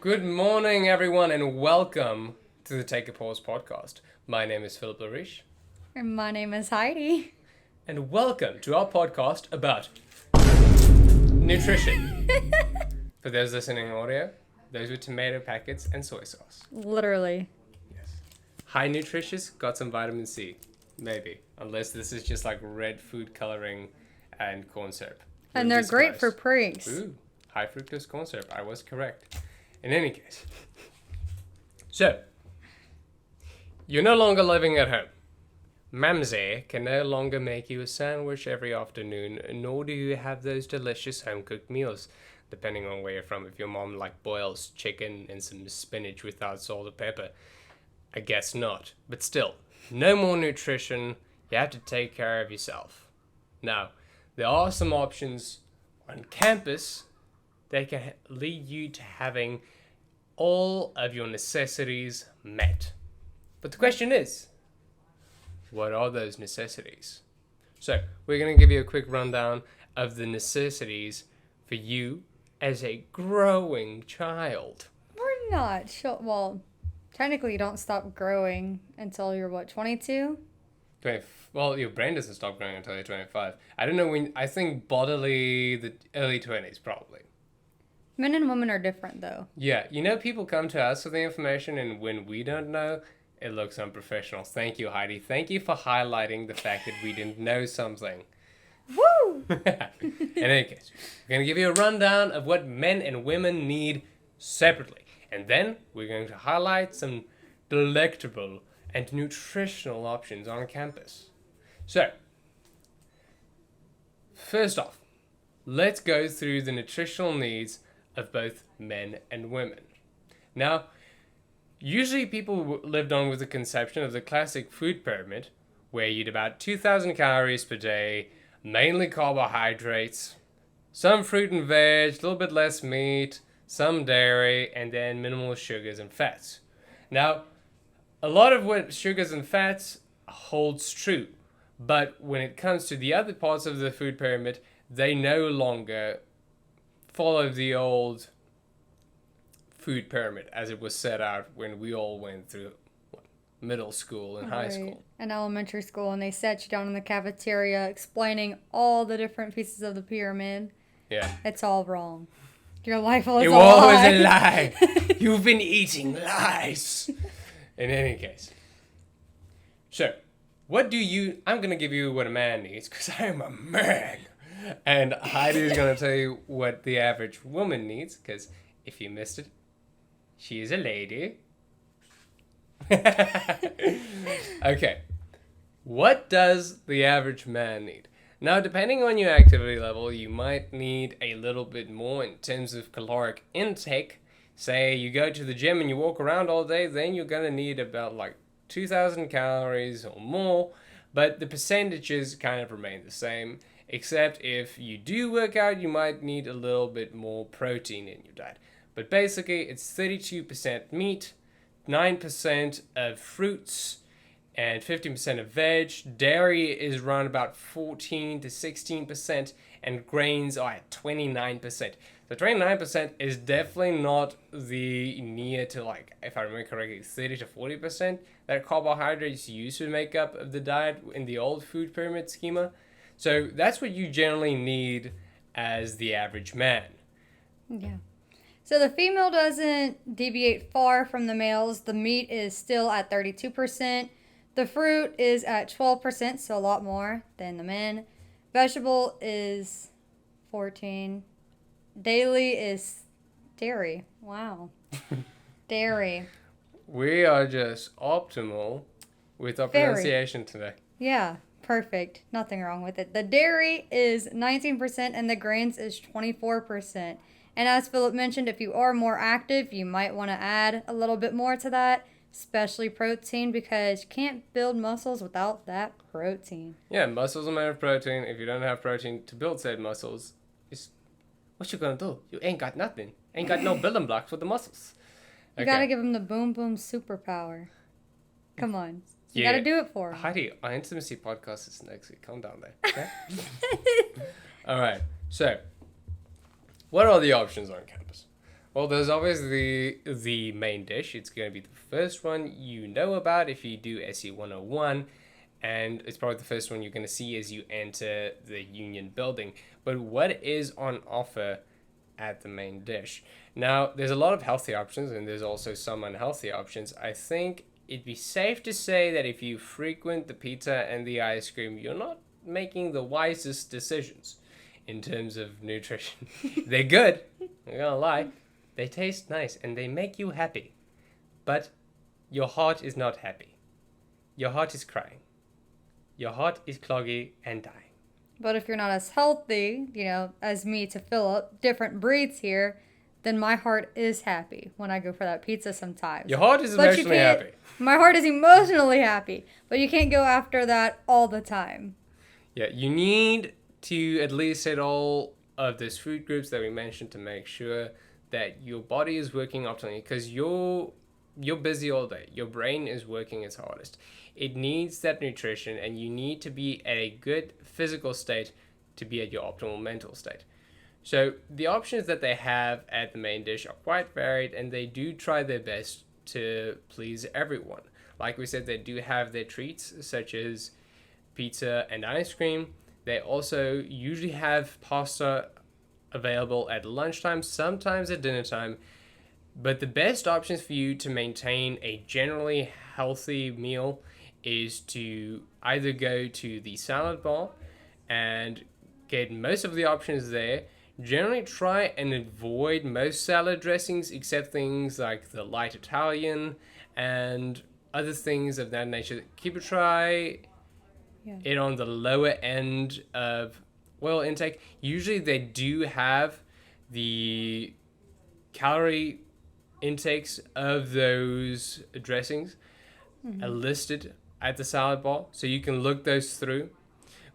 Good morning, everyone, and welcome to the Take a Pause podcast. My name is Riche. And my name is Hydee. And welcome to our podcast about nutrition. For those listening in audio, those with tomato packets and soy sauce. Literally. Yes. High nutritious, got some vitamin C. Maybe. Unless this is just like red food coloring and corn syrup. And they're great for pranks. Ooh, high fructose corn syrup. I was correct. In any case. So, you're no longer living at home. Mamsie can no longer make you a sandwich every afternoon, nor do you have those delicious home-cooked meals, depending on where you're from. If your mom boils chicken and some spinach without salt or pepper, I guess not. But still, no more nutrition. You have to take care of yourself. Now, there are some options on campus that can lead you to having all of your necessities met. But the question is, what are those necessities? So, we're going to give you a quick rundown of the necessities for you as a growing child. We're not sure. Well, technically you don't stop growing until you're, 22? Well, your brain doesn't stop growing until you're 25. I don't know when. I think bodily, the early 20s, probably. Men and women are different, though. Yeah, people come to us with the information, and when we don't know, it looks unprofessional. Thank you, Hydee. Thank you for highlighting the fact that we didn't know something. Woo! In any case, we're going to give you a rundown of what men and women need separately. And then we're going to highlight some delectable and nutritional options on campus. So, first off, let's go through the nutritional needs of both men and women. Now, usually people lived on with the conception of the classic food pyramid, where you eat about 2,000 calories per day, mainly carbohydrates, some fruit and veg, a little bit less meat, some dairy, and then minimal sugars and fats. Now, a lot of what sugars and fats holds true, but when it comes to the other parts of the food pyramid, they no longer follow the old food pyramid as it was set out when we all went through middle school and high school. And elementary school, and they sat you down in the cafeteria explaining all the different pieces of the pyramid. Yeah. It's all wrong. Your life was it a lie. It was a lie. You've been eating lies. In any case. So, I'm going to give you what a man needs, because I am a man. And Hydee is going to tell you what the average woman needs, because if you missed it, she is a lady. Okay. What does the average man need? Now, depending on your activity level, you might need a little bit more in terms of caloric intake. Say you go to the gym and you walk around all day, then you're going to need about 2,000 calories or more. But the percentages kind of remain the same. Except if you do work out, you might need a little bit more protein in your diet. But basically, it's 32% meat, 9% of fruits, and 15% of veg. Dairy is around about 14 to 16%, and grains are at 29%. So 29% is definitely not the near to, if I remember correctly, 30 to 40% that carbohydrates used to make up of the diet in the old food pyramid schema. So that's what you generally need as the average man. Yeah. So the female doesn't deviate far from the males. The meat is still at 32%. The fruit is at 12%, so a lot more than the men. Vegetable is 14. Daily is dairy. Wow. Dairy. We are just optimal with our pronunciation today. Yeah. Perfect. Nothing wrong with it. The dairy is 19% and the grains is 24%. And as Philip mentioned, if you are more active, you might want to add a little bit more to that, especially protein, because you can't build muscles without that protein. Yeah, muscles are made of protein. If you don't have protein to build said muscles, what you gonna do? You ain't got nothing. Ain't got no building blocks with the muscles. You gotta give them the boom boom superpower. Come on. You gotta do it for them. Hydee, our intimacy podcast is next week. Calm down there. Okay? All right. So, what are the options on campus? Well, there's always the main dish. It's going to be the first one you know about if you do SE 101, and it's probably the first one you're going to see as you enter the Union building. But what is on offer at the main dish? Now, there's a lot of healthy options, and there's also some unhealthy options. I think it'd be safe to say that if you frequent the pizza and the ice cream, you're not making the wisest decisions in terms of nutrition. They're good, I'm not gonna lie. They taste nice and they make you happy. But your heart is not happy. Your heart is crying. Your heart is cloggy and dying. But if you're not as healthy, as me to Philip, different breeds here, then my heart is happy when I go for that pizza sometimes. Your heart is But you emotionally can't- happy. My heart is emotionally happy, but you can't go after that all the time. Yeah, you need to at least hit all of those food groups that we mentioned to make sure that your body is working optimally, because you're busy all day. Your brain is working its hardest. It needs that nutrition, and you need to be at a good physical state to be at your optimal mental state. So the options that they have at the main dish are quite varied, and they do try their best to please everyone. Like we said, they do have their treats, such as pizza and ice cream. They also usually have pasta available at lunchtime, sometimes at dinner time. But the best options for you to maintain a generally healthy meal is to either go to the salad bar and get most of the options there. Generally try and avoid most salad dressings except things like the light Italian and other things of that nature. Keep a try it on the lower end of oil intake. Usually they do have the calorie intakes of those dressings listed at the salad bar, so you can look those through.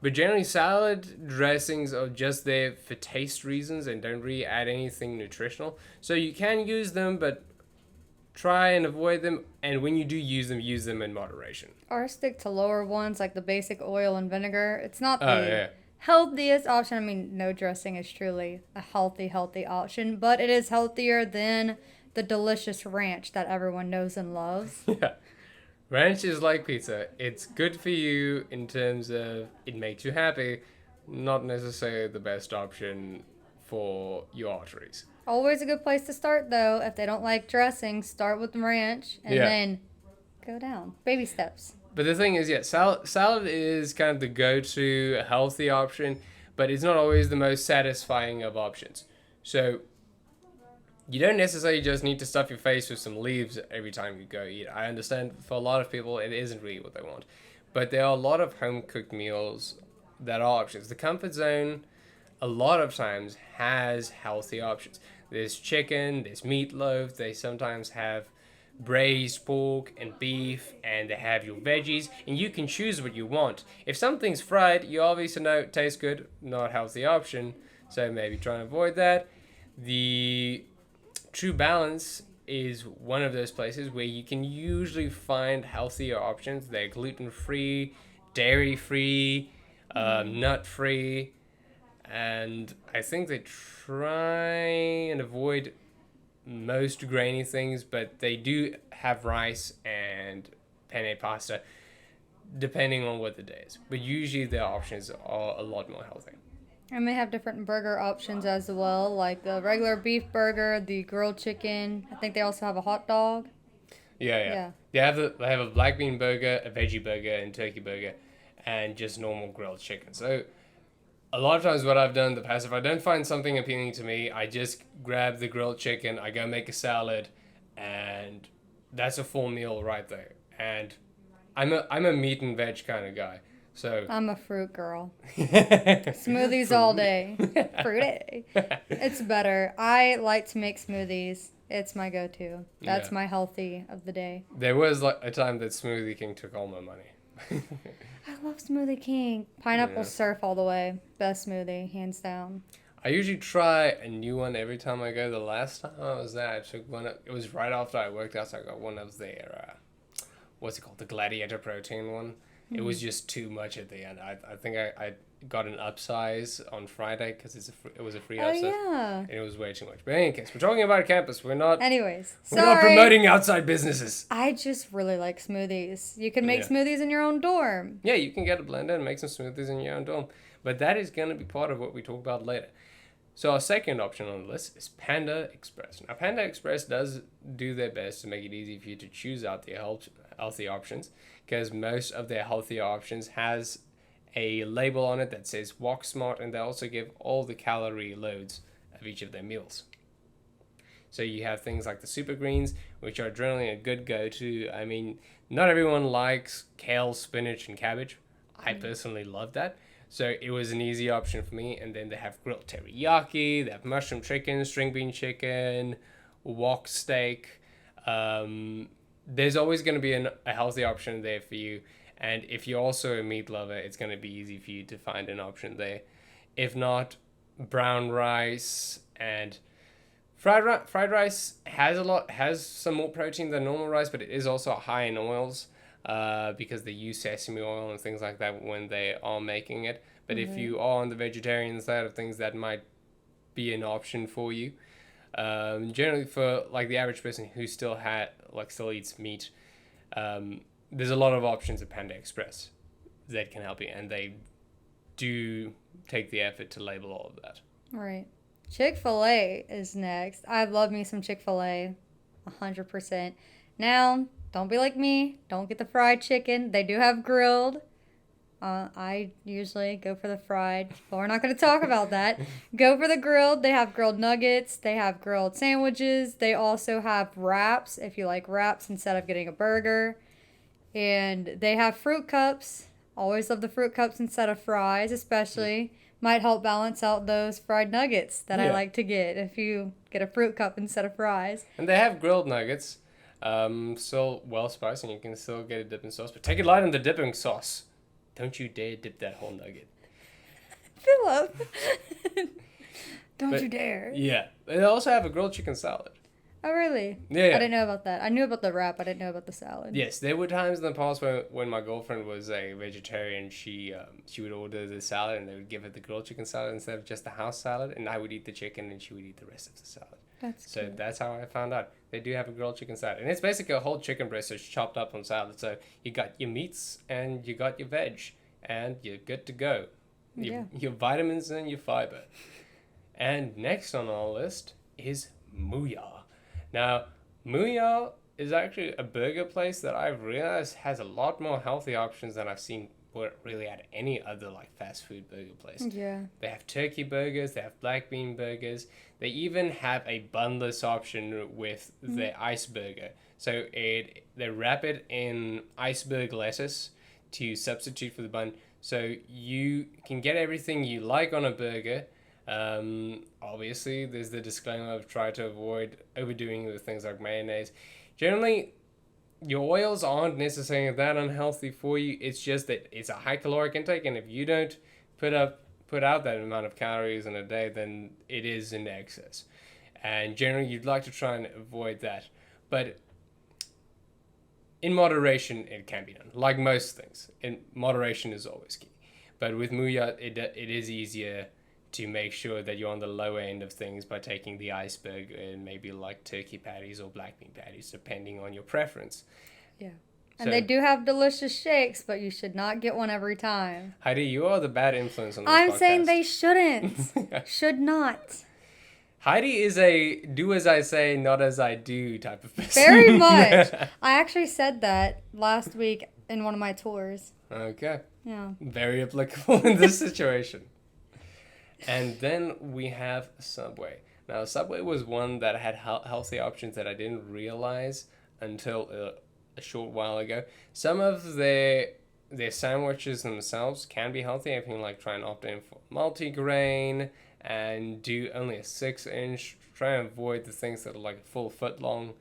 But generally, salad dressings are just there for taste reasons and don't really add anything nutritional. So you can use them, but try and avoid them. And when you do use them in moderation. Or stick to lower ones like the basic oil and vinegar. It's not the Yeah. healthiest option. I mean, no dressing is truly a healthy option, but it is healthier than the delicious ranch that everyone knows and loves. Yeah. Ranch is like pizza. It's good for you in terms of it makes you happy, not necessarily the best option for your arteries. Always a good place to start, though. If they don't like dressing, start with the ranch and then go down. Baby steps. But the thing is, salad is kind of the go-to healthy option, but it's not always the most satisfying of options. So you don't necessarily just need to stuff your face with some leaves every time you go eat. I understand for a lot of people it isn't really what they want. But there are a lot of home-cooked meals that are options. The comfort zone, a lot of times, has healthy options. There's chicken, there's meatloaf, they sometimes have braised pork and beef, and they have your veggies, and you can choose what you want. If something's fried, you obviously know it tastes good, not a healthy option, so maybe try and avoid that. The True Balance is one of those places where you can usually find healthier options. They're gluten-free, dairy-free, nut-free, and I think they try and avoid most grainy things, but they do have rice and penne pasta, depending on what the day is. But usually their options are a lot more healthy. And they have different burger options as well, like the regular beef burger, the grilled chicken. I think they also have a hot dog. Yeah. They have a black bean burger, a veggie burger, and turkey burger, and just normal grilled chicken. So a lot of times what I've done in the past, if I don't find something appealing to me, I just grab the grilled chicken, I go make a salad, and that's a full meal right there. And I'm a meat and veg kind of guy. So I'm a fruit girl. Smoothies all day. Fruity. It's better. I like to make smoothies. It's my go-to. That's my healthy of the day. There was like a time that Smoothie King took all my money. I love Smoothie King. Pineapple surf all the way. Best smoothie, hands down. I usually try a new one every time I go. The last time I was there, I took one. It was right after I worked out, so I got one of their, what's it called? The Gladiator protein one. It was just too much at the end. I think I got an upsize on Friday because it was a free upsize. yeah. And it was way too much. But in any case, we're talking about campus. We're not Anyways, we're not promoting outside businesses. I just really like smoothies. You can make Yeah. smoothies in your own dorm. Yeah, you can get a blender and make some smoothies in your own dorm. But that is going to be part of what we talk about later. So our second option on the list is Panda Express. Now, Panda Express does do their best to make it easy for you to choose out the healthy options, because most of their healthier options has a label on it that says Walk Smart, and they also give all the calorie loads of each of their meals. So you have things like the super greens, which are generally a good go-to. I mean, not everyone likes kale, spinach, and cabbage. I personally love that. So it was an easy option for me. And then they have grilled teriyaki, they have mushroom chicken, string bean chicken, wok steak. There's always going to be a healthy option there for you. And if you're also a meat lover, it's going to be easy for you to find an option there. If not, brown rice and fried rice has some more protein than normal rice, but it is also high in oils. Because they use sesame oil and things like that when they are making it. But if you are on the vegetarian side of things, that might be an option for you. Generally, for like the average person who still eats meat, there's a lot of options at Panda Express that can help you, and they do take the effort to label all of that. Right. ChickfilA is next. I love me some ChickfilA, 100%. Now, don't be like me. Don't get the fried chicken. They do have grilled. I usually go for the fried, but we're not going to talk about that. Go for the grilled. They have grilled nuggets. They have grilled sandwiches. They also have wraps if you like wraps instead of getting a burger. And they have fruit cups. Always love the fruit cups instead of fries, especially. Might help balance out those fried nuggets that I like to get if you get a fruit cup instead of fries. And they have grilled nuggets. Still well spiced, and you can still get a dipping sauce, but take it light on the dipping sauce. Don't you dare dip that whole nugget. Philip, don't you dare. Yeah. They also have a grilled chicken salad. Oh, really? Yeah. I didn't know about that. I knew about the wrap. I didn't know about the salad. Yes, there were times in the past when my girlfriend was a vegetarian, she would order the salad and they would give her the grilled chicken salad instead of just the house salad, and I would eat the chicken and she would eat the rest of the salad. That's how I found out. They do have a grilled chicken salad. And it's basically a whole chicken breast that's chopped up on salad. So you got your meats and you got your veg. And you're good to go. Your vitamins and your fiber. And next on our list is Mooyah. Now, Mooyah is actually a burger place that I've realized has a lot more healthy options than I've seen really at any other like fast food burger place. Yeah. They have turkey burgers, they have black bean burgers. They even have a bunless option with their iceberger. So they wrap it in iceberg lettuce to substitute for the bun. So you can get everything you like on a burger. Obviously, there's the disclaimer of try to avoid overdoing with things like mayonnaise. Generally, your oils aren't necessarily that unhealthy for you. It's just that it's a high caloric intake, and if you don't put out that amount of calories in a day, then it is in excess. And generally, you'd like to try and avoid that. But in moderation, it can be done. Like most things, in moderation is always key. But with Mooyah, it is easier to make sure that you're on the lower end of things by taking the iceberg and maybe like turkey patties or black bean patties, depending on your preference. Yeah. And they do have delicious shakes, but you should not get one every time. Hydee, you are the bad influence on this podcast. I'm saying they shouldn't. Should not. Hydee is a do as I say, not as I do type of person. Very much. I actually said that last week in one of my tours. Okay. Yeah. Very applicable in this situation. And then we have Subway. Now, Subway was one that had healthy options that I didn't realize until a short while ago. Some of their sandwiches themselves can be healthy. If you like try and opt in for multigrain and do only a 6-inch, try and avoid the things that are like a full foot long.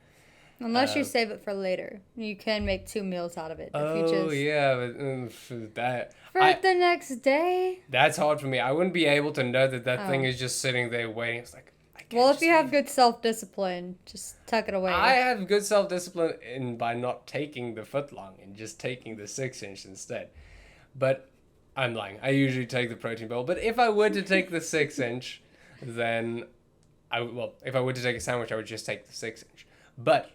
Unless you save it for later. You can make 2 meals out of it. Yeah, but for that... the next day? That's hard for me. I wouldn't be able to know that thing is just sitting there waiting. It's like, I Well, if you have good self-discipline, just tuck it away. I have good self-discipline by not taking the footlong and just taking the 6-inch instead. But I'm lying. I usually take the protein bowl. But if I were to take the 6-inch, then if I were to take a sandwich, I would just take the 6-inch. But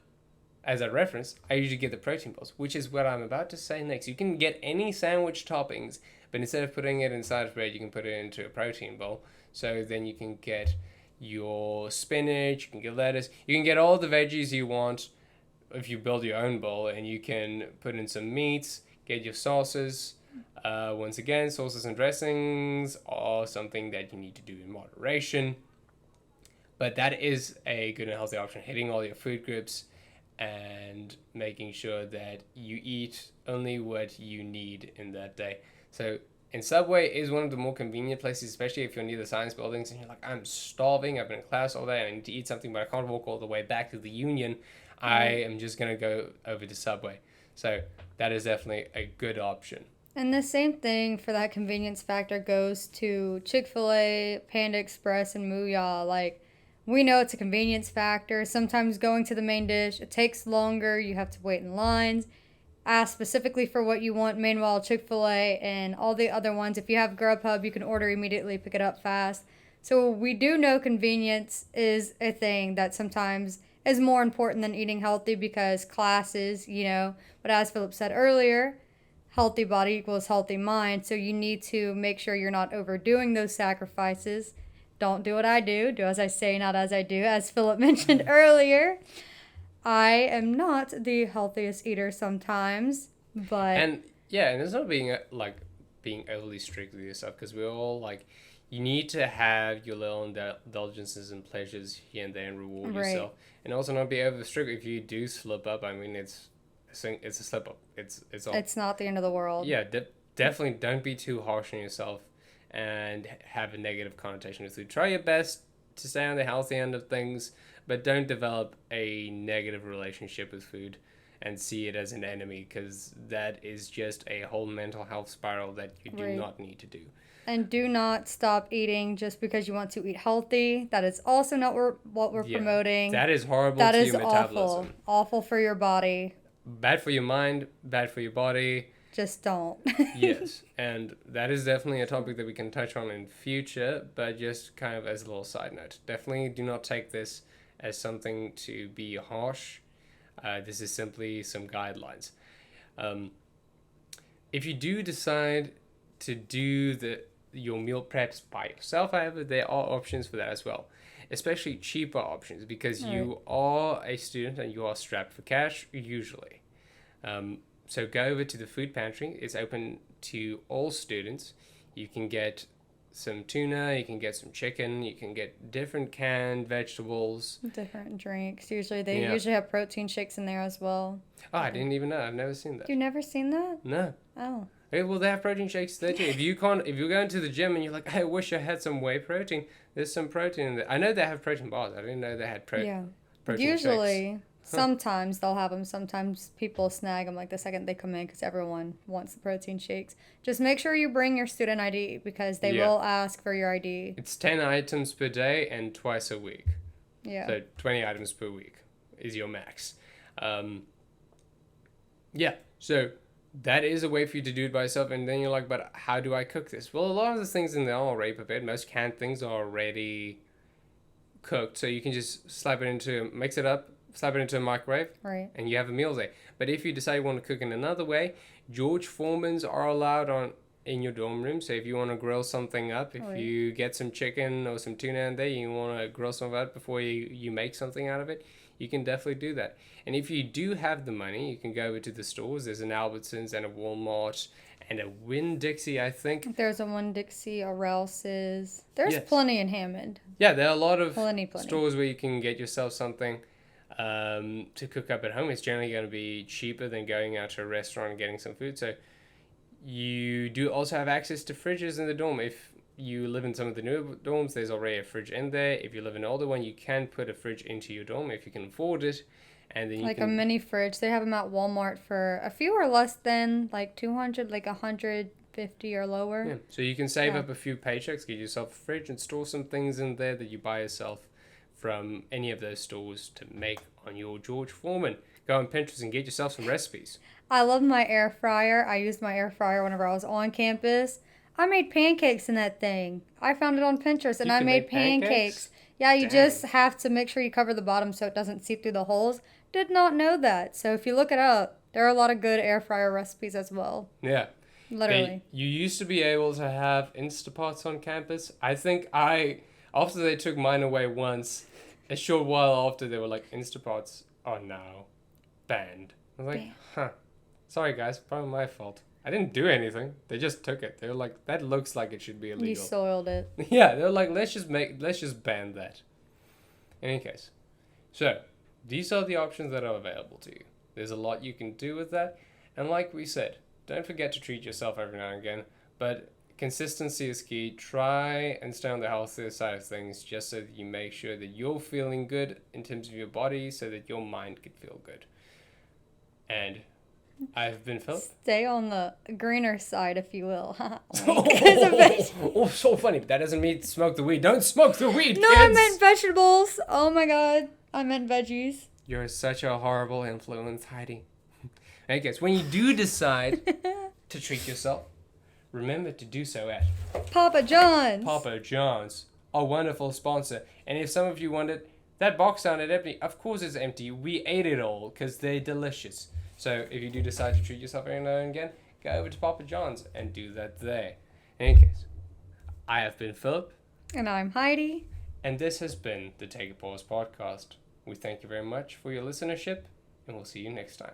as a reference, I usually get the protein bowls, which is what I'm about to say next. You can get any sandwich toppings, but instead of putting it inside of bread, you can put it into a protein bowl. So then you can get your spinach, you can get lettuce, you can get all the veggies you want if you build your own bowl, and you can put in some meats, get your sauces. Once again, sauces and dressings are something that you need to do in moderation. But that is a good and healthy option, hitting all your food groups and making sure that you eat only what you need in that day. So, and Subway is one of the more convenient places, especially if you're near the science buildings and you're like, I'm starving, I've been in class all day, and I need to eat something, but I can't walk all the way back to the Union. I am just going to go over to Subway. So that is definitely a good option. And the same thing for that convenience factor goes to ChickfilA, Panda Express, and Mooyah. Like, we know it's a convenience factor. Sometimes going to the main dish, it takes longer. You have to wait in lines. Ask specifically for what you want. Meanwhile, Chick-fil-A and all the other ones, if you have Grubhub, you can order immediately, pick it up fast. So we do know convenience is a thing that sometimes is more important than eating healthy, because classes, but as Philip said earlier, healthy body equals healthy mind. So you need to make sure you're not overdoing those sacrifices. Don't do what I do. Do as I say, not as I do. As Philip mentioned earlier, I am not the healthiest eater sometimes, but... And it's not being overly strict with yourself, because we're all like, you need to have your little indulgences and pleasures here and there and reward yourself. And also not be over strict. If you do slip up, I mean, it's a slip up. It's not the end of the world. Yeah, definitely don't be too harsh on yourself and have a negative connotation with food. Try your best to stay on the healthy end of things, but don't develop a negative relationship with food and see it as an enemy, because that is just a whole mental health spiral that you do not need to do. And do not stop eating just because you want to eat healthy. That is also not what we're promoting. That is horrible to your metabolism. Awful. Awful for your body. Bad for your mind, bad for your body. Just don't. Yes, and that is definitely a topic that we can touch on in future, but just kind of as a little side note. Definitely do not take this as something to be harsh. This is simply some guidelines. If you do decide to do your meal preps by yourself, however, there are options for that as well, especially cheaper options, because you are a student and you are strapped for cash usually. So go over to the food pantry. It's open to all students. You can get some tuna, you can get some chicken, you can get different canned vegetables. Different drinks. They usually have protein shakes in there as well. Oh, I didn't even know. I've never seen that. You've never seen that? No. Oh. Okay, well, they have protein shakes there too. If you're going to the gym and you're like, I wish I had some whey protein, there's some protein in there. I know they have protein bars. I didn't know they had protein Usually, shakes. Sometimes they'll have them. Sometimes people snag them like the second they come in, because everyone wants the protein shakes. Just make sure you bring your student ID, because they will ask for your ID. It's 10 items per day and twice a week. Yeah. So 20 items per week is your max. So that is a way for you to do it by yourself. And then you're like, but how do I cook this? Well, a lot of the things in there are already prepared. Most canned things are already cooked. So you can just mix it up, slap it into a microwave, and you have a meal there. But if you decide you want to cook in another way, George Foremans are allowed in your dorm room. So if you want to grill something up, if you get some chicken or some tuna in there, you want to grill some of that before you make something out of it, you can definitely do that. And if you do have the money, you can go over to the stores. There's an Albertsons and a Walmart and a Winn-Dixie, I think. There's a Winn-Dixie, a Rouse's. There's plenty in Hammond. Yeah, there are a lot of plenty. stores where you can get yourself something to cook up at home. It's generally going to be cheaper than going out to a restaurant and getting some food. So you do also have access to fridges in the dorm. If you live in some of the newer dorms, there's already a fridge in there. If you live in an older one, you can put a fridge into your dorm if you can afford it. And then a mini fridge. They have them at Walmart for a few or less than like 200, like 150 or lower. Yeah. So you can save up a few paychecks, get yourself a fridge, and store some things in there that you buy yourself from any of those stores to make on your George Foreman. Go on Pinterest and get yourself some recipes. I love my air fryer. I used my air fryer whenever I was on campus. I made pancakes in that thing. I found it on Pinterest and You I can made make pancakes? pancakes. Yeah, you Dang. just have to make sure you cover the bottom so it doesn't seep through the holes. Did not know that. So if you look it up, there are a lot of good air fryer recipes as well. Yeah. Literally. You used to be able to have Instapots on campus. I think after they took mine away once, a short while after they were like, Instapots are now banned. I was like, huh. Sorry guys, probably my fault. I didn't do anything. They just took it. They were like, that looks like it should be illegal. You soiled it. Yeah, they're like, let's just ban that. In any case. So, these are the options that are available to you. There's a lot you can do with that. And like we said, don't forget to treat yourself every now and again. But consistency is key. Try and stay on the healthier side of things just so that you make sure that you're feeling good in terms of your body so that your mind can feel good. And I've been Philip. Stay on the greener side, if you will. So funny. But that doesn't mean smoke the weed. Don't smoke the weed, No, kids! I meant vegetables. Oh my god. I meant veggies. You're such a horrible influence, Hydee. I guess when you do decide to treat yourself, remember to do so at Papa John's. Papa John's, our wonderful sponsor. And if some of you wondered, that box sounded empty. Of course it's empty. We ate it all because they're delicious. So if you do decide to treat yourself every now and again, go over to Papa John's and do that there. In any case, I have been Philip. And I'm Hydee. And this has been the Take a Pause podcast. We thank you very much for your listenership, and we'll see you next time.